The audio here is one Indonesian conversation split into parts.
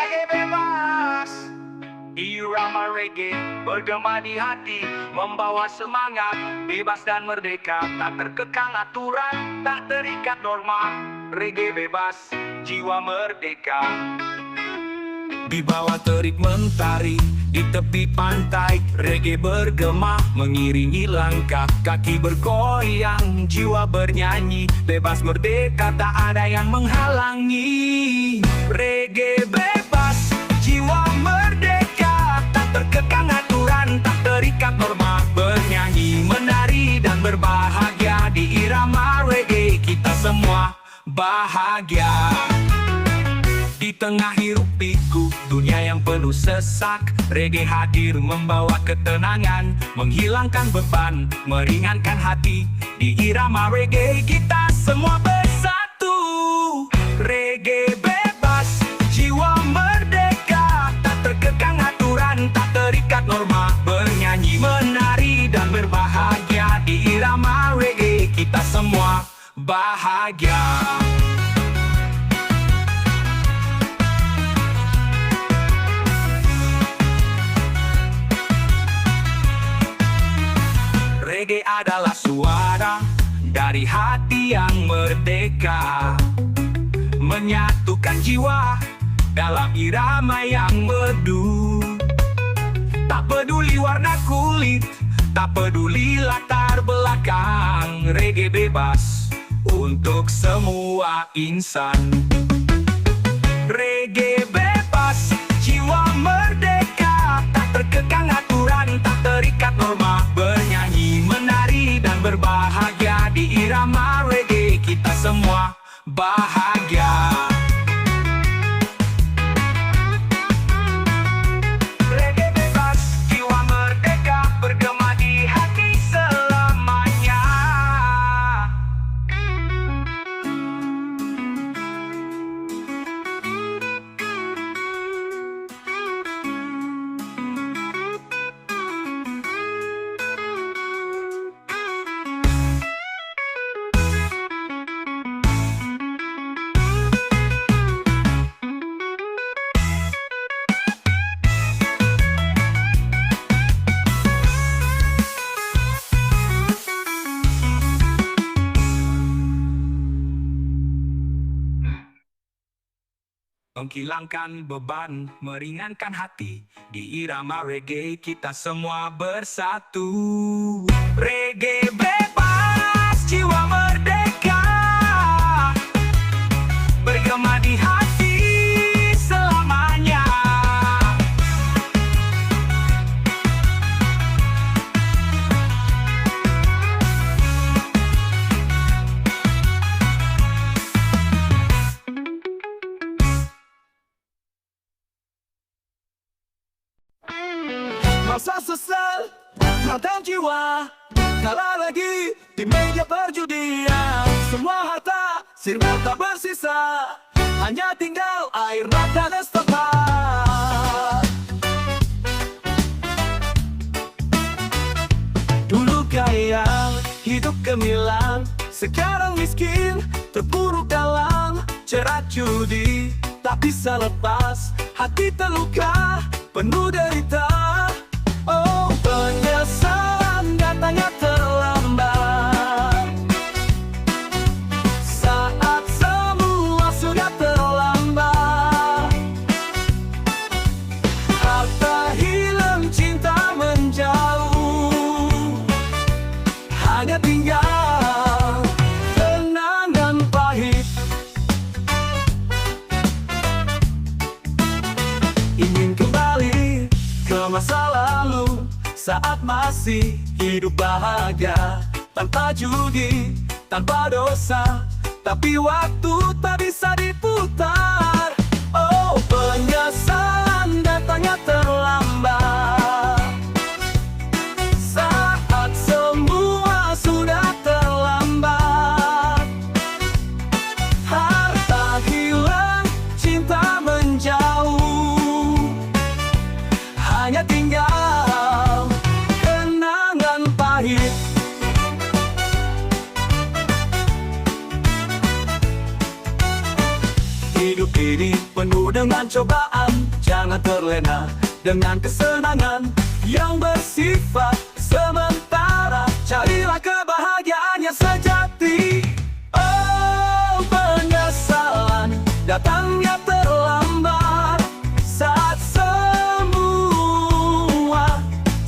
Reggae bebas, irama reggae bergema di hati, membawa semangat, bebas dan merdeka, tak terkekang aturan, tak terikat norma. Reggae bebas, jiwa merdeka. Di bawah terik mentari, di tepi pantai, reggae bergema, mengiringi langkah, kaki bergoyang, jiwa bernyanyi, bebas merdeka, tak ada yang menghalangi. Reggae bebas, jiwa merdeka, tak terkekang aturan, tak terikat norma. Bernyanyi, menari dan berbahagia, di irama reggae kita semua bahagia. Di tengah hiruk pikuk dunia yang penuh sesak, reggae hadir membawa ketenangan, menghilangkan beban, meringankan hati. Di irama reggae kita semua bersatu. Reggae bebas, jiwa merdeka, tak terkekang aturan, tak terikat norma. Bernyanyi, menari dan berbahagia, di irama reggae kita semua bahagia. Reggae adalah suara dari hati yang merdeka, menyatukan jiwa dalam irama yang merdu. Tak peduli warna kulit, tak peduli latar belakang, reggae bebas untuk semua insan. Reggae bebas, jiwa merdeka, tak terkekang aturan, tak terikat norma. Bernyanyi, menari dan berbahagia, di irama reggae kita semua bahagia. Reggae bebas, jiwa merdeka, bergema di hati selamanya. Menghilangkan beban, meringankan hati, di irama reggae kita semua bersatu. Reggae bebas, jiwa merdeka, bergema di hati selamanya. Masa sesal, mantan jiwa, kalah lagi di meja perjudian. Semua harta, sirna tak bersisa, hanya tinggal air mata dan setempat. Dulu kaya, hidup gemilang, sekarang miskin, terpuruk dalam jerat judi. Tak bisa lepas, hati terluka, penuh derita. Oh, penyesalan datangnya terlambat, saat semua sudah terlambat. Harta hilang, cinta menjauh, hanya tinggal kenangan pahit. Ingin kembali ke masa lalu, saat masih hidup bahagia, tanpa judi, tanpa dosa. Tapi waktu tak bisa diputar. Oh, penyesalan datangnya terlambat, saat semua sudah terlambat. Harta hilang, cinta menjauh, hanya tinggal kenangan pahit. Hidup ini penuh dengan cobaan, jangan terlena dengan kesenangan yang bersifat sementara. Carilah kebahagiaan yang sejati. Oh, penyesalan datangnya terlambat saat semua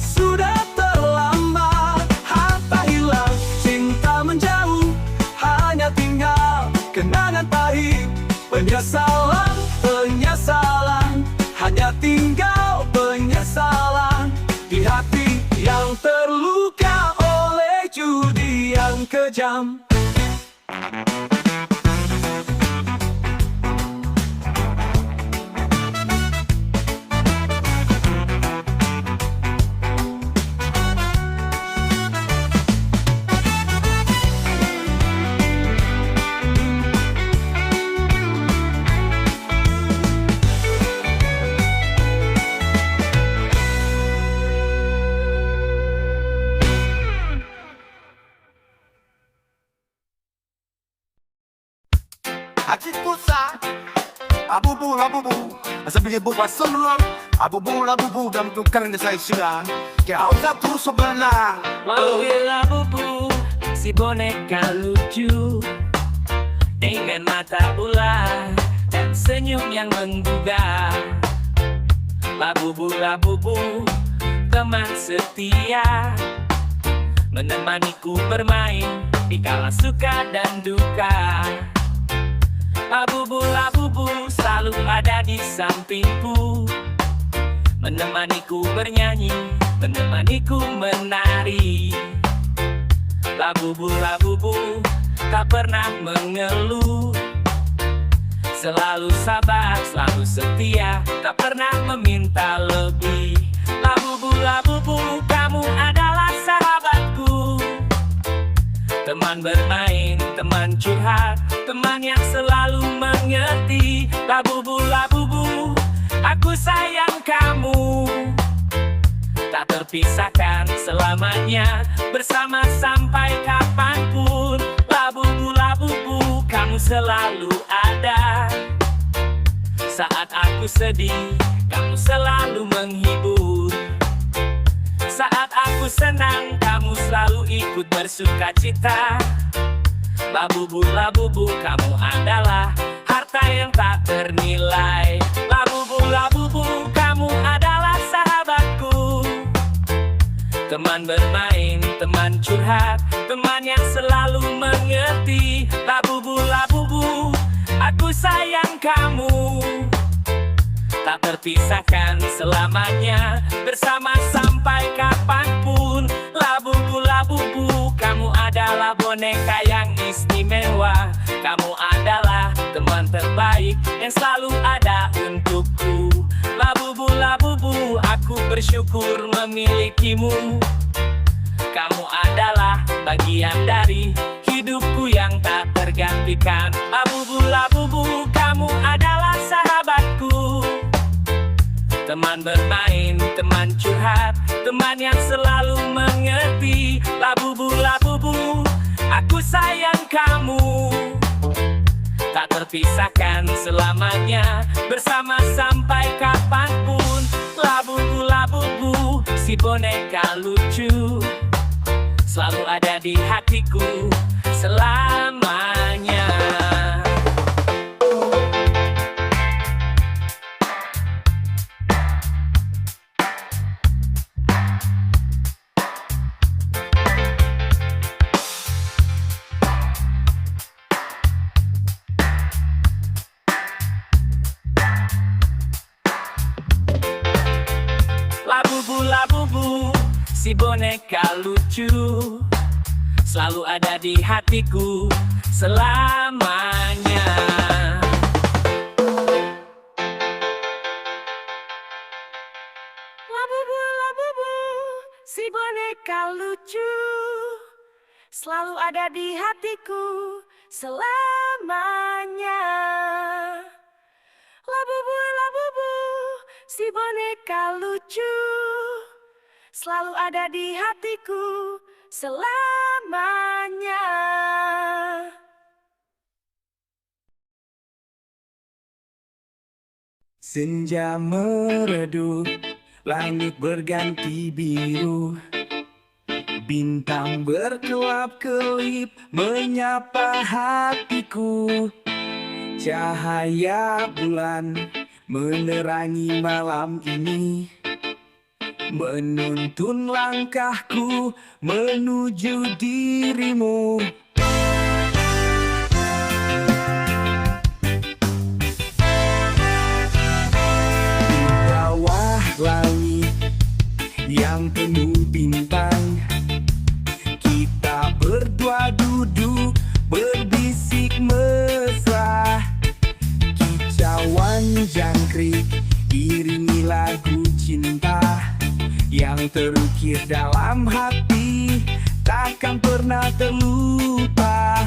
sudah terlambat. Harta hilang, cinta menjauh, hanya tinggal kenangan pahit. Penyesalan, penyesalan, hanya tinggal penyesalan di hati yang terluka oleh judi yang kejam. Hatiku sa abubu abubu sabi buka semua abubu abubu dan tukang desa isya ke auza terus sebenarnya. Wawila bubu, si boneka lucu dengan mata ular dan senyum yang menggugah. Labubu, labubu, teman setia, menemaniku bermain di kala suka dan duka. Labubu, labubu, selalu ada di sampingku, menemaniku bernyanyi, menemaniku menari. Labubu, labubu, tak pernah mengeluh, selalu sabar, selalu setia, tak pernah meminta lebih. Labubu, labubu, kamu adalah sahabatku, teman bermain, teman curhat, teman yang selalu mengerti. Labubu, labubu, aku sayang kamu, tak terpisahkan selamanya, bersama sampai kapanpun. Labubu, labubu, kamu selalu ada. Saat aku sedih, kamu selalu menghibur. Saat aku senang, kamu selalu ikut bersuka cita. Labubu, labubu, kamu adalah harta yang tak ternilai. Labubu, labubu, kamu adalah sahabatku, teman bermain, teman curhat, teman yang selalu mengerti. Labubu, labubu, aku sayang kamu, tak terpisahkan selamanya, bersama sampai kapanpun. Labubu, labubu, kamu adalah boneka yang istimewa. Kamu adalah teman terbaik yang selalu ada untukku. Labubu, labubu, aku bersyukur memilikimu. Kamu adalah bagian dari hidupku yang tak tergantikan. Labubu, labubu, kamu adalah sahabatku, teman bermain, teman curhat, teman yang selalu mengerti. Labubu, labubu, aku sayang kamu, tak terpisahkan selamanya, bersama sampai kapanpun. Labubu, labubu, si boneka lucu, selalu ada di hatiku selamanya. Labubu, labubu, si boneka lucu, selalu ada di hatiku selamanya. Labubu, labubu, si boneka lucu, selalu ada di hatiku selamanya. Labubu, labubu, si boneka lucu, selalu ada di hatiku selamanya. Senja meredup, langit berganti biru, bintang berkelap-kelip menyapa hatiku. Cahaya bulan menerangi malam ini, menuntun langkahku menuju dirimu. Di bawah langit yang penuh bintang, kita berdua duduk berbisik mesra. Kicauan jangkrik iringi lagu cinta yang terukir dalam hati, takkan pernah terlupa.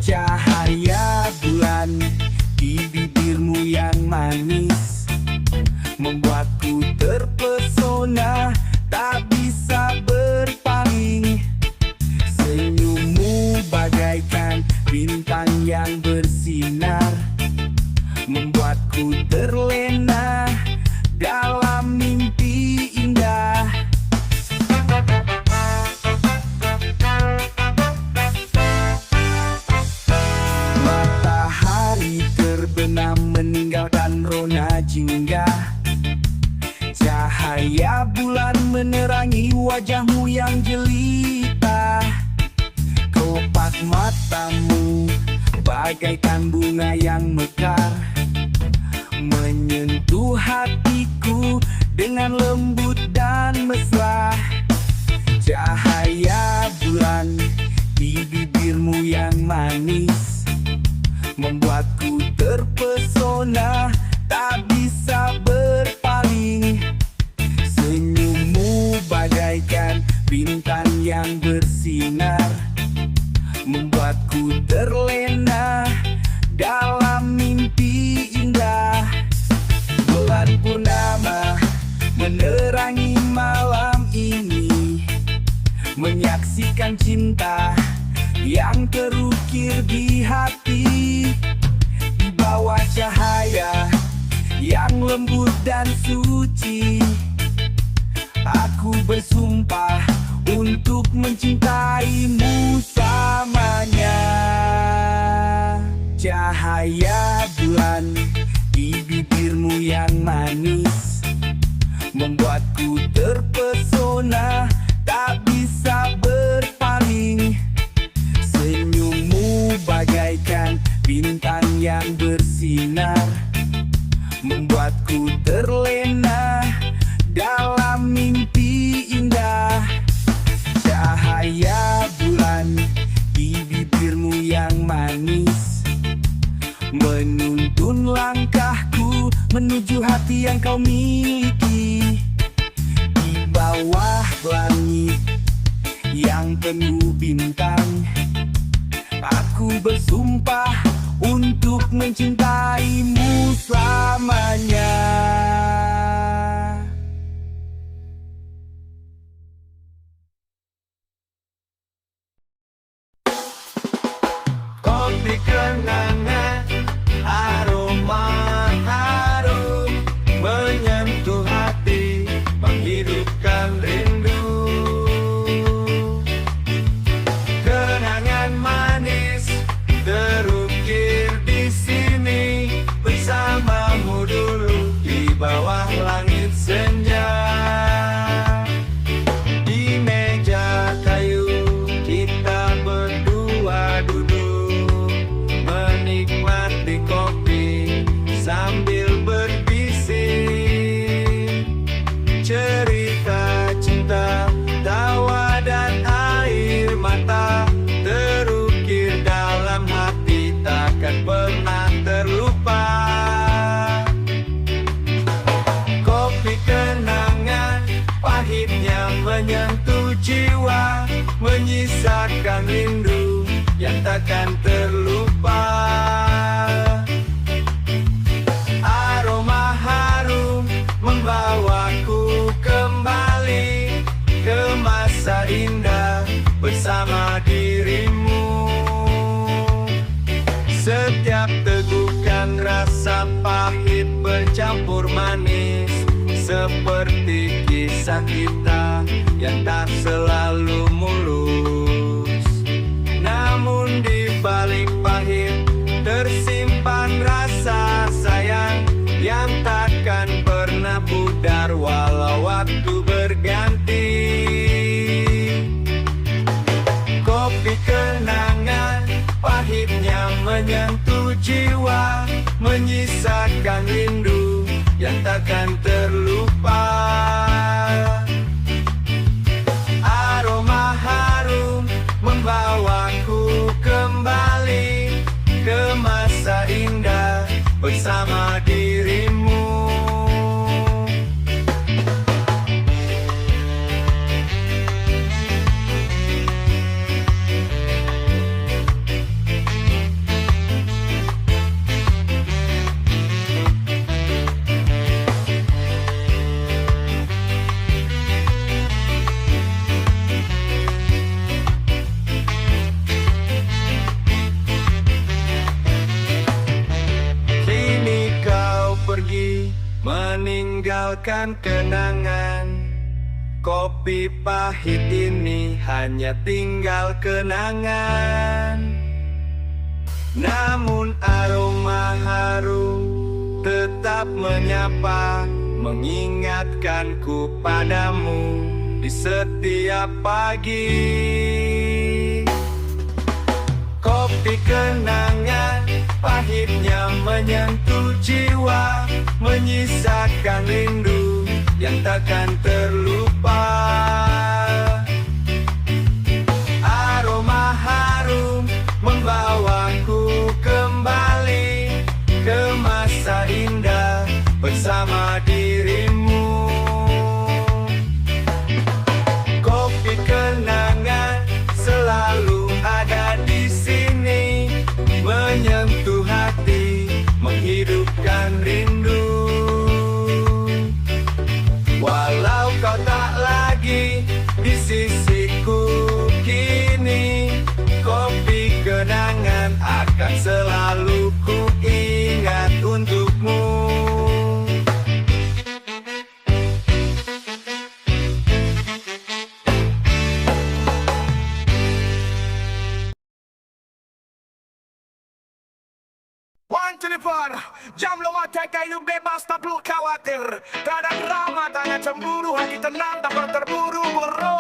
Cahaya bulan di bibirmu yang manis membuatku terpesona, tak bisa berpaling. Senyummu bagaikan bintang yang bersinar, membuatku terlena dalam mimpi indah. Matahari terbenam meninggalkan rona jingga, cahaya bulan menerangi wajahmu yang jelita. Kelopak matamu bagaikan bunga yang mekar, menyentuh hatiku dengan lembut dan mesra. Cahaya bulan di bibirmu yang manis membuatku terpesona, tak bisa berpaling. Senyummu bagaikan bintang yang bersinar, membuatku terlena dalam mimpi indah. Bulan purnama menerangi malam ini, menyaksikan cinta yang terukir di hati. Di bawah cahaya yang lembut dan suci, aku bersumpah untuk mencintaimu selamanya. Cahaya bulan di bibirmu yang manis membuatku terpesona, tak bisa berpaling. Senyummu bagaikan bintang yang bersinar, membuatku terlena dalam mimpi indah. Cahaya bulan di bibirmu yang manis menuntun langkahku menuju hati yang kau miliki. Di bawah langit yang penuh bintang, aku bersumpah untuk mencintaimu selamanya. Kopi kenangan, aroma harum menyentuh hati, menghidupkan rindu. Kenangan manis terukir di sini, bersamamu dulu di bawah langit senja. Di meja kayu kita berdua duduk, menikmati kopi sambil berbisik. Cerita cinta, tawa dan air mata terukir dalam hati, takkan pernah terlupa. Kopi kenangan, pahitnya menyentuh jiwa, menyisakan rindu yang takkan terlupa. Aroma harum membawaku kembali ke masa indah bersama dirimu. Setiap tegukan rasa pahit bercampur seperti kisah kita yang tak selalu mulus. Namun di balik pahit tersimpan rasa sayang yang takkan pernah pudar walau waktu berganti. Kopi kenangan, pahitnya menyentuh jiwa, menyisakan rindu yang takkan terlupa. Aroma harum membawaku kembali ke masa indah bersama dirimu. Meninggalkan kenangan, kopi pahit ini hanya tinggal kenangan. Namun aroma harum tetap menyapa, mengingatkanku padamu di setiap pagi. Kopi kenangan, pahitnya menyentuh jiwa, menyisakan rindu yang takkan terlupa. Aroma harum membawaku kembali ke masa indah bersama dirimu. Kopi kenangan selalu ada di sini, menyentuh hati, menghidupkan rindu. Walau kau tak lagi di sisiku kini, kopi kenangan akan selalu ku ingat untukmu. One to the bar, jam lo attack hidup bebas tak perlu khawatir. Tak ada drama, tak ada cemburu, hati tenang tak perlu terburu-buru.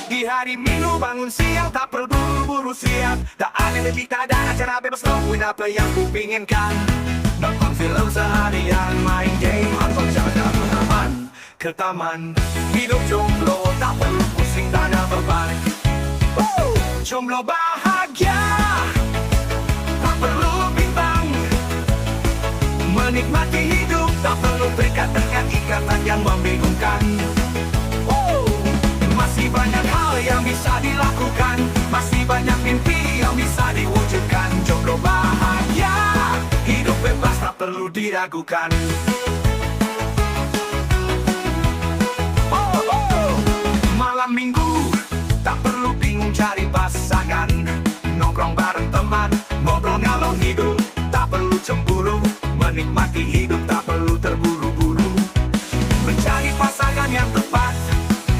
Di hari Minggu bangun siang tak perlu buru-buru siap. Tak ada lebih, tak ada acara bebas, lakuin apa yang ku pinginkan. Nonton film seharian, main game atau jalan-jalan ke taman. Hidup jomblo tak perlu pusing, tak ada beban. Jomblo bahagia, tak perlu bimbang, menikmati hidup tak perlu terikat dengan ikatan yang membingungkan. Masih banyak hal yang bisa dilakukan, masih banyak mimpi yang bisa diwujudkan. Jomblo bahagia, hidup bebas tak perlu diragukan. Malam Minggu tak perlu bingung cari pasangan, nongkrong bareng teman, ngobrol ngalor ngidul, tak perlu cemburu, menikmati hidup tak perlu terburu-buru. Mencari pasangan yang tepat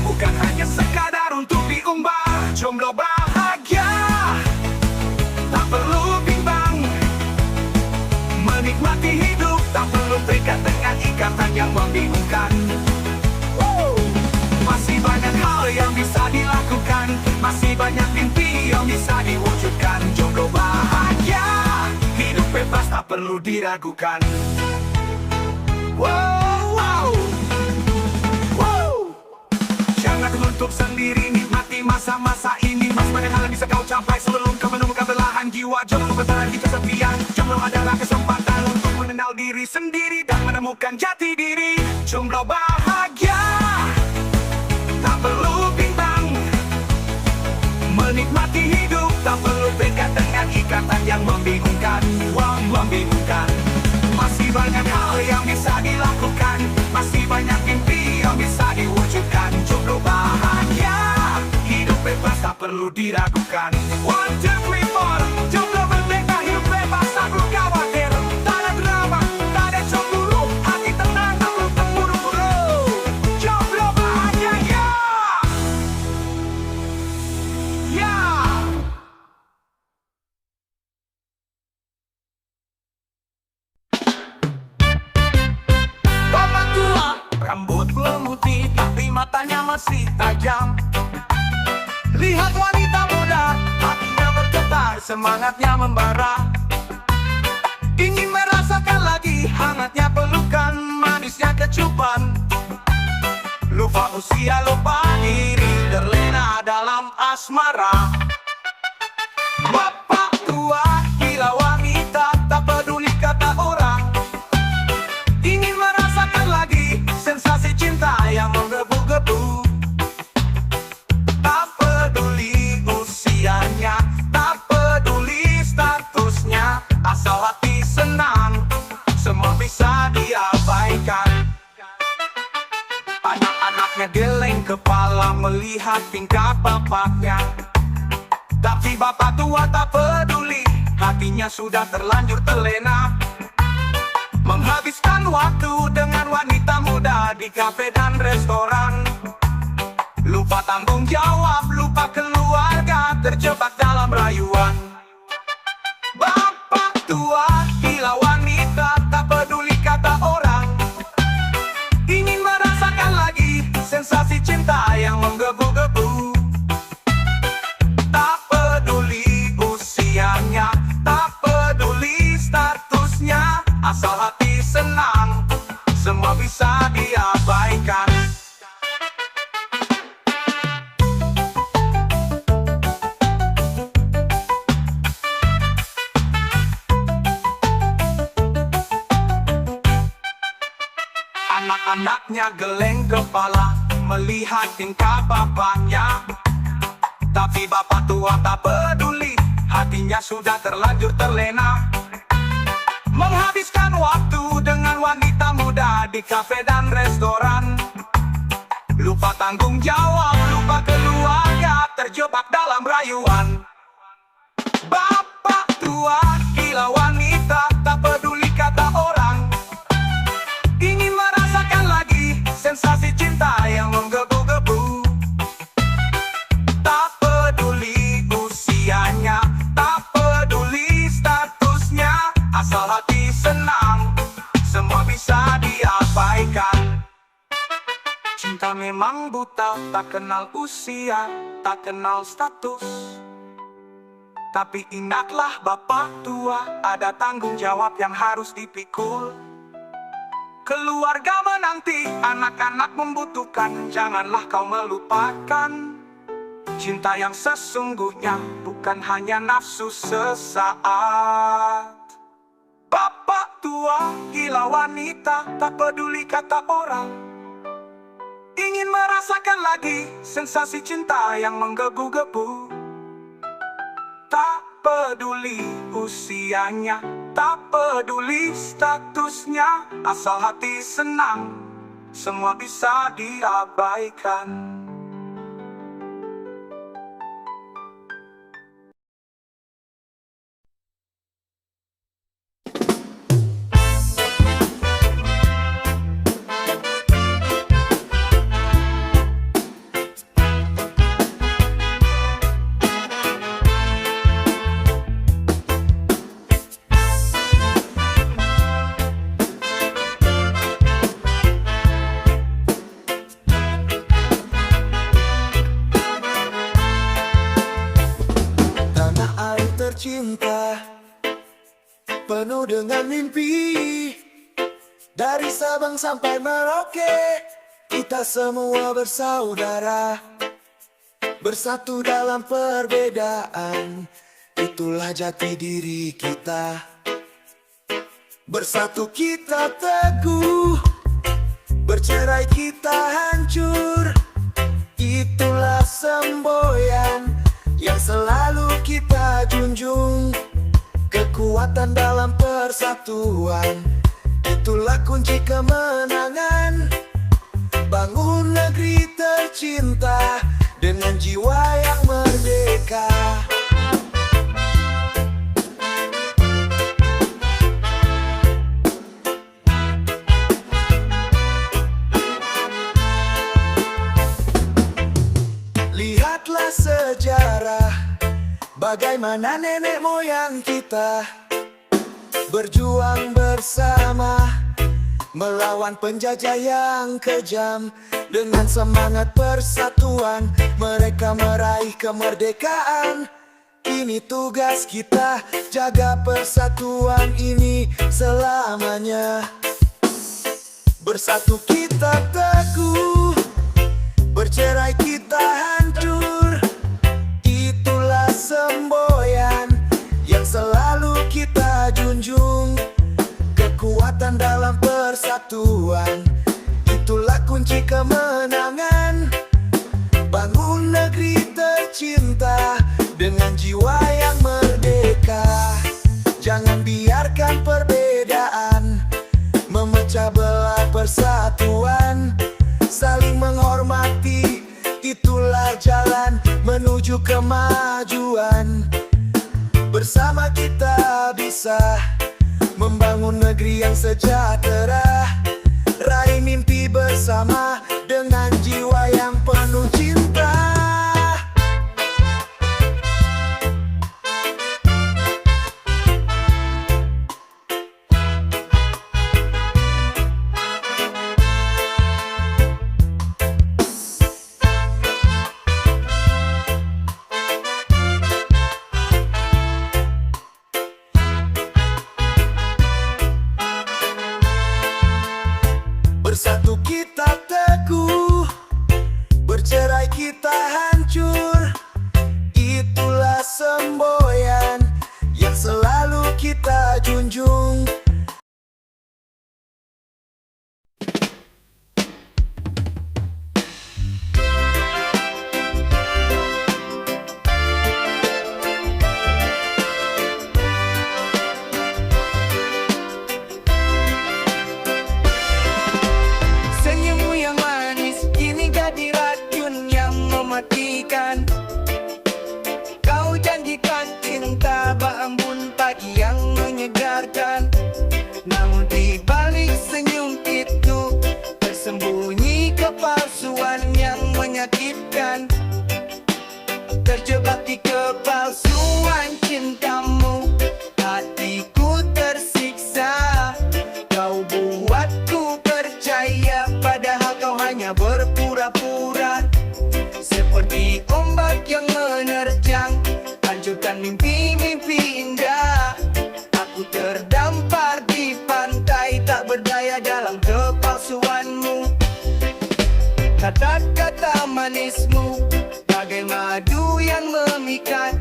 bukan hanya sekadar untuk diumbar. Jomblo bahagia, tak perlu bimbang, menikmati hidup tak perlu terikat dengan ikatan yang membingungkan. Masih banyak hal yang bisa dilakukan, masih banyak mimpi yang bisa diwujudkan. Jomblo bahagia, hidup bebas tak perlu diragukan. Jangan menutup sendiri, nikmati masa-masa ini. Masih banyak hal yang bisa kau capai sebelum kau menemukan belahan jiwa. Jangan bertahan di kesepian, jomblo adalah kesempatan untuk mengenal diri sendiri dan menemukan jati diri. Jomblo bahagia, tak perlu bimbang, menikmati hidup tak perlu terikat dengan ikatan yang membingungkan. Membingungkan. Masih banyak hal yang bisa dilakukan, masih banyak mimpi yang bisa diwujudkan. Jomblo bahagia, hidup bebas tak perlu diragukan. 1, 2, 3, 4, jomblo merdeka, hidup bebas tak perlu khawatir. Tak ada drama, tak ada cemburu, hati tenang tak perlu terburu-buru. matanya masih tajam. Lihat wanita muda, hatinya bergetar, semangatnya membara. Ingin merasakan lagi hangatnya pelukan, manisnya kecupan. Lupa usia, lupa diri, terlena dalam asmara. Bapak tua, gila wanita, tak peduli kata orang. Ingin merasakan lagi sensasi cinta yang menggebu-gebu. Tak peduli usianya, tak peduli statusnya, asal hati senang, semua bisa diabaikan. Anak-anaknya geleng kepala melihat tingkah bapaknya. Tapi bapak tua tak peduli, hatinya sudah terlanjur terlena. Menghabiskan waktu dengan wanita muda di kafe dan restoran. Lupa tanggung jawab, lupa keluarga, terjebak dalam rayuan. Bapak tua, gila wanita, tak peduli kata orang. Ingin merasakan lagi sensasi cinta yang menggebu-gebu. Tak peduli usianya, tak peduli statusnya, asal hati senang, semua bisa diabaikan. Anak-anaknya geleng kepala melihat tingkah bapaknya. Tapi bapak tua tak peduli, hatinya sudah terlanjur terlena. Menghabiskan waktu dengan wanita muda di kafe dan restoran. Lupa tanggung jawab, lupa keluarga, terjebak dalam rayuan. Bapak tua, gila wanita, tak peduli kata orang. Ingin merasakan lagi sensasi cinta yang menggebu-gebu. Tak peduli usianya, tak peduli statusnya, asal hati senang, semua bisa diabaikan. Cinta memang buta, tak kenal usia, tak kenal status. Tapi ingatlah bapak tua, ada tanggung jawab yang harus dipikul. Keluarga menanti, anak-anak membutuhkan, janganlah kau melupakan. Cinta yang sesungguhnya bukan hanya nafsu sesaat. Bapak tua, gila wanita, tak peduli kata orang. Ingin merasakan lagi sensasi cinta yang menggebu-gebu. Tak peduli usianya, tak peduli statusnya, asal hati senang, semua bisa diabaikan. Cinta penuh dengan mimpi, dari Sabang sampai Merauke, kita semua bersaudara, bersatu dalam perbedaan, itulah jati diri kita. Bersatu kita teguh, bercerai kita hancur, itulah semboyan yang selalu kita junjung. Kekuatan dalam persatuan, itulah kunci kemenangan. Bangun negeri tercinta dengan jiwa yang merdeka. Lihatlah sejarah, bagaimana nenek moyang kita berjuang bersama melawan penjajah yang kejam. Dengan semangat persatuan, mereka meraih kemerdekaan. Ini tugas kita, jaga persatuan ini selamanya. Bersatu kita teguh, bercerai kita hancur. Itulah semboyan yang selalu kita junjung. Kekuatan dalam persatuan, itulah kunci kemenangan. Bangun negeri tercinta dengan jiwa yang merdeka. Jangan biarkan perbedaan memecah belah persatuan. Saling menghormati, itulah jalan menuju kemajuan. Bersama kita bisa membangun negeri yang sejahtera. Raih mimpi bersama dengan jiwa yang penuh cinta. Bersatu kita teguh, bercerai kita hancur. Itulah semboyan yang selalu kita junjung. Senyummu yang manis kini jadi racun yang mematikan. Kau janjikan cinta ba'ambun pagi yang menyegarkan. Namun di balik senyum itu tersembunyi kepalsuan yang menyakitkan. Terjebak di kepalsuan cintamu, hatiku tersiksa. Kau buatku percaya, padahal kau hanya berpura-pura. Seperti ombak yang menerjang, hancurkan mimpi-mimpi indah. Aku terdampar di pantai, tak berdaya dalam kepalsuanmu. Kata-kata manismu bagai madu yang memikat.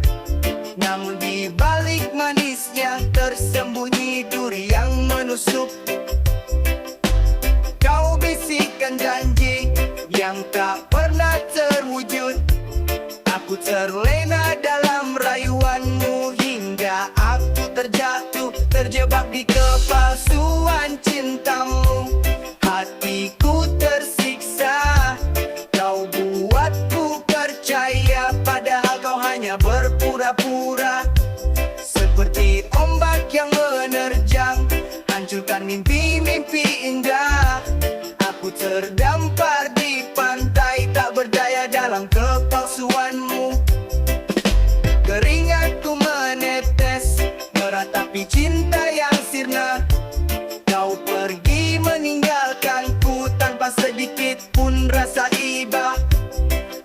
Namun di balik manisnya tersembunyi duri yang menusuk. Kau bisikkan janji yang tak pernah terwujud. Aku terlena dalam rayuanmu hingga aku terjatuh, terjebak di kepalsuan cintamu. Hatiku tersiksa, kau buatku percaya, padahal kau hanya berpura-pura. Seperti ombak yang menerjang, hancurkan mimpi-mimpi indah. Aku terdampar di pantai, tak berdaya dalam kepalsuanmu. Keringatku menetes, meratapi cinta yang sirna. Kau pergi meninggalkanku tanpa sedikit pun rasa iba.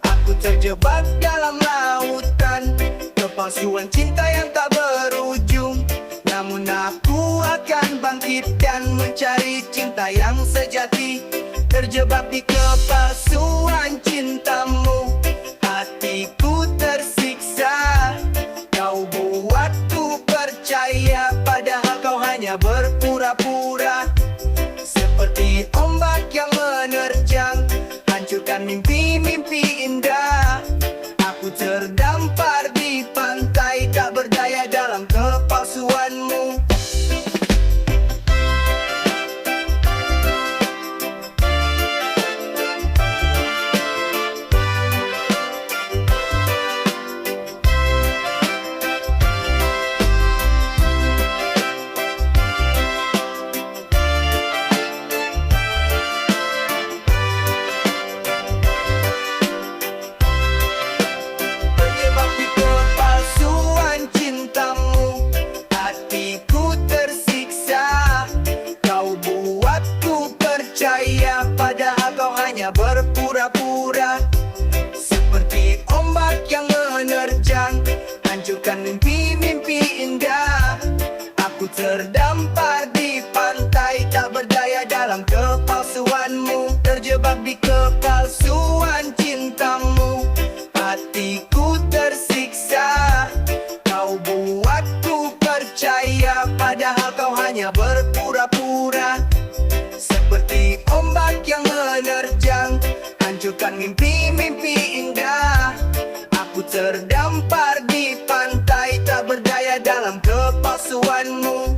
Aku terjebak dalam lautan kepalsuan cinta yang tak berujung. Namun aku akan bangkit dan mencari cinta yang sejati. Terjebak di kepalsuan cintamu, hatiku tersiksa. Kau buatku percaya, padahal kau hanya berpura-pura. Seperti ombak yang menerjang, hancurkan mimpi-mimpi indah. Aku terdampar di pantai, tak berdaya dalam kepalsuanmu. terdampar di pantai, tak berdaya dalam kepalsuanmu, terjebak di kepalsuan cintamu. Hatiku tersiksa, kau buatku percaya, padahal kau hanya berpura-pura. Seperti ombak yang menerjang, hancurkan mimpi-mimpi indah. Aku terdampar di pantai, tak berdaya dalam kepalsuanmu.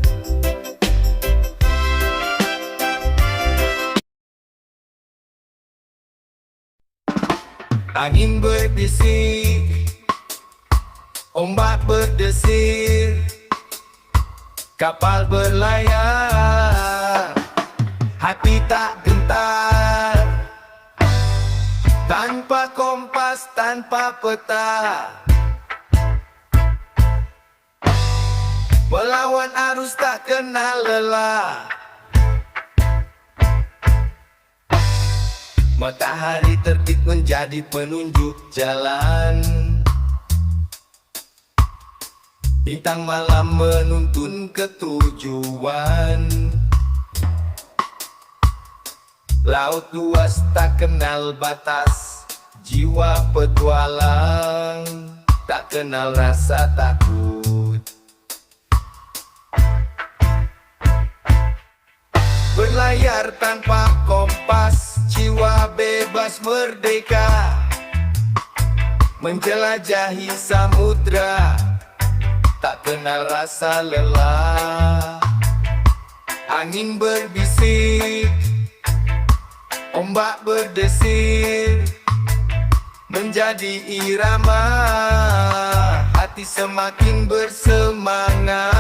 Angin berbisik, ombak berdesir, kapal berlayar, hati tak gentar. Tanpa kompas, tanpa peta, melawan arus tak kenal lelah. Matahari terbit menjadi penunjuk jalan, bintang malam menuntun ketujuan. Laut luas tak kenal batas, jiwa petualang tak kenal rasa takut. Berlayar tanpa kompas, jiwa bebas merdeka, menjelajahi samudra, tak kenal rasa lelah. Angin berbisik, ombak berdesir, menjadi irama, hati semakin bersemangat.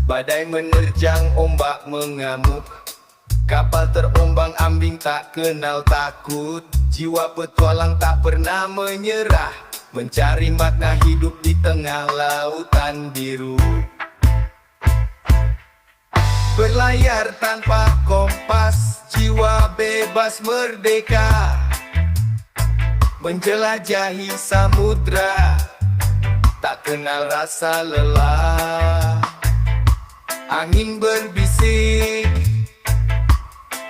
Badai menerjang, ombak mengamuk, kapal terombang ambing tak kenal takut. Jiwa petualang tak pernah menyerah, mencari makna hidup di tengah lautan biru. Berlayar tanpa kompas, jiwa bebas merdeka, menjelajahi samudra, tak kenal rasa lelah. Angin berbisik,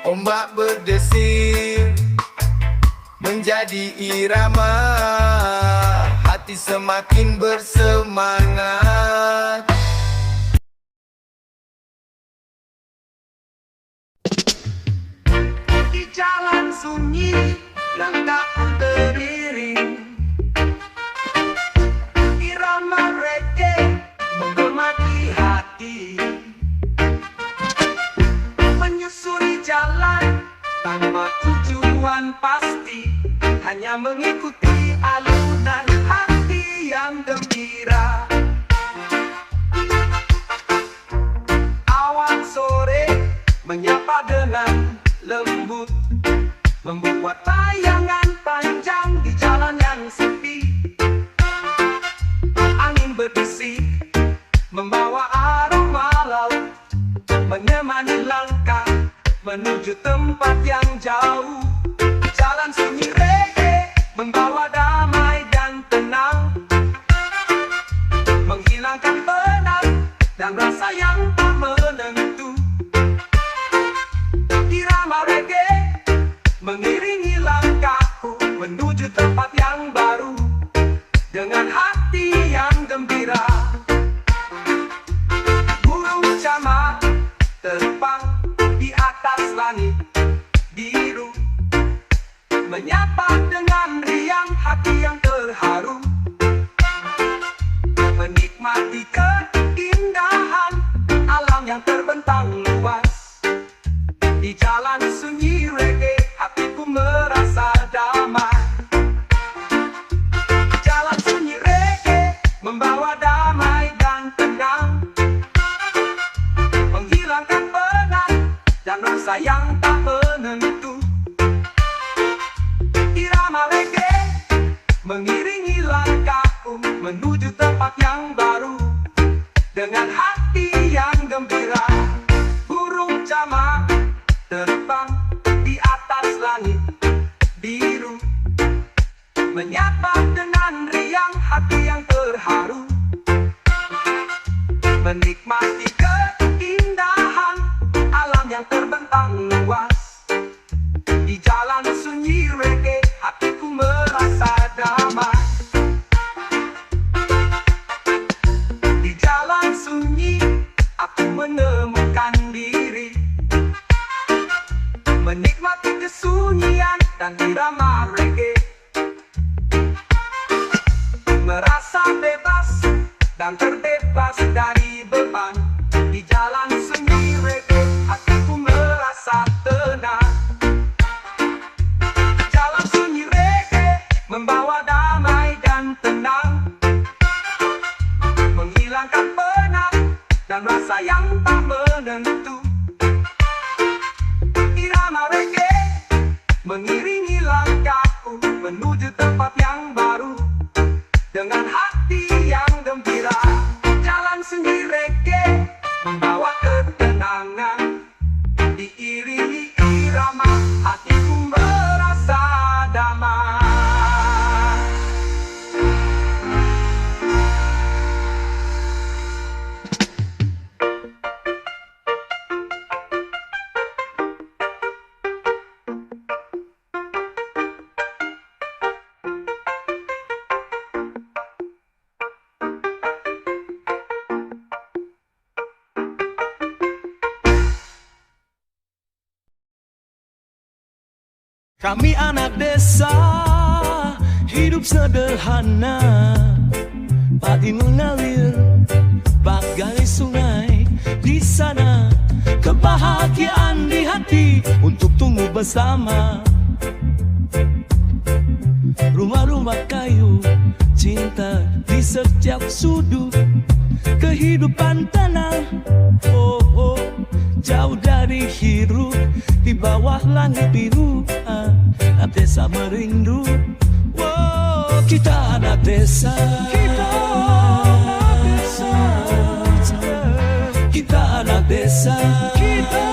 ombak berdesir, menjadi irama, hati semakin bersemangat. Di jalan sunyi yang tak beriring, irama reggae menggema di hati, menyusuri jalan tanpa tujuan pasti, hanya mengikuti alunan hati yang gembira. Awan sore menyapa dengan lembut, membuat tayangan panjang di jalan yang sepi. Angin berbisik, membawa aroma laut, menemani langkah menuju tempat yang jauh. Jalan sunyi reggae membawa damai dan tenang, menghilangkan penat dan rasa yang tak menentu. Irama reggae mengiringi langkahku menuju tempat yang baru, dengan hati yang gembira. Burung camar terbang di atas langit biru, menyapa dengan riang hati yang terharu, menikmati keindahan alam yang terbentang luas. Di jalan sunyi reggae, hatiku merasa damai. Jalan sunyi reggae membawa damai dan tenang, menghilangkan penat dan rasa yang tak menentu. Irama reggae mengiringi langkahku menuju tempat yang baru, dengan hati yang gembira. Burung camar terbang di atas langit biru, menyapa dengan riang hati yang terharu, menikmati keindahan alam yang terbentang luas. Di jalan sunyi reggae hatiku merasa damai. Di jalan sunyi aku menemukan diri, menikmati kesunyian dan irama reggae, merasa bebas dan terbebas dari beban. Di jalan sunyi reggae hatiku merasa tenang. Jalan sunyi reggae membawa damai dan tenang, menghilangkan penat dan rasa yang tak menentu. Irama reggae mengiringi langkahku menuju tempat yang baru, dengan hati yang gembira. Jalan sunyi reggae membawa ketenangan, diiringi irama hatiku merasa damai. Kami anak desa, hidup sederhana, padi mengalir bagai sungai. Di sana kebahagiaan di hati untuk tumbuh bersama. Rumah-rumah kayu, cinta di setiap sudut, kehidupan tenang. Oh, oh, jauh dari hirup di bawah langit biru. Anak desa merindu. Wow, kita anak desa. Kita anak desa. Kita anak desa. Kita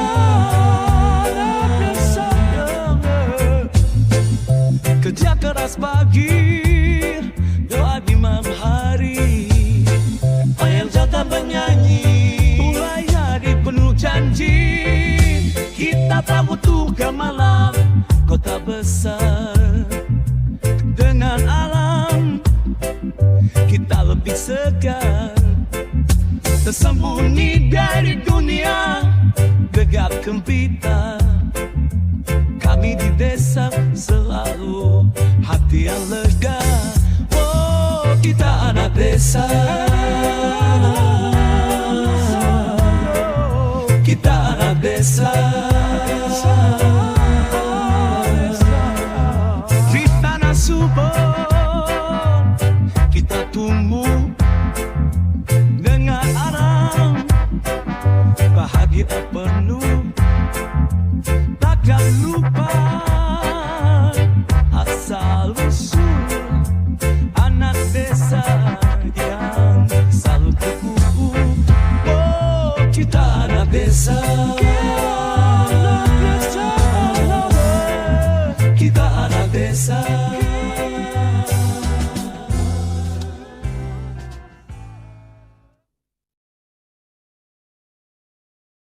anak desa. Kerja keras pagi, doa di malam hari, payah jaga menyanyi, mulai hari penuh janji. Kita tak butuh malam, kota besar dengan alam, kita lebih segar, tersembunyi dari dunia gegap gempita. Kami di desa selalu hati yang lega. Oh, kita anak desa. Kita anak desa. Di tanah subur kita tumbuh dengan alam, bahagia penuh, takkan lupa asal usul anak desa yang selalu teguh. Oh, kita anak desa. Kita anak desa.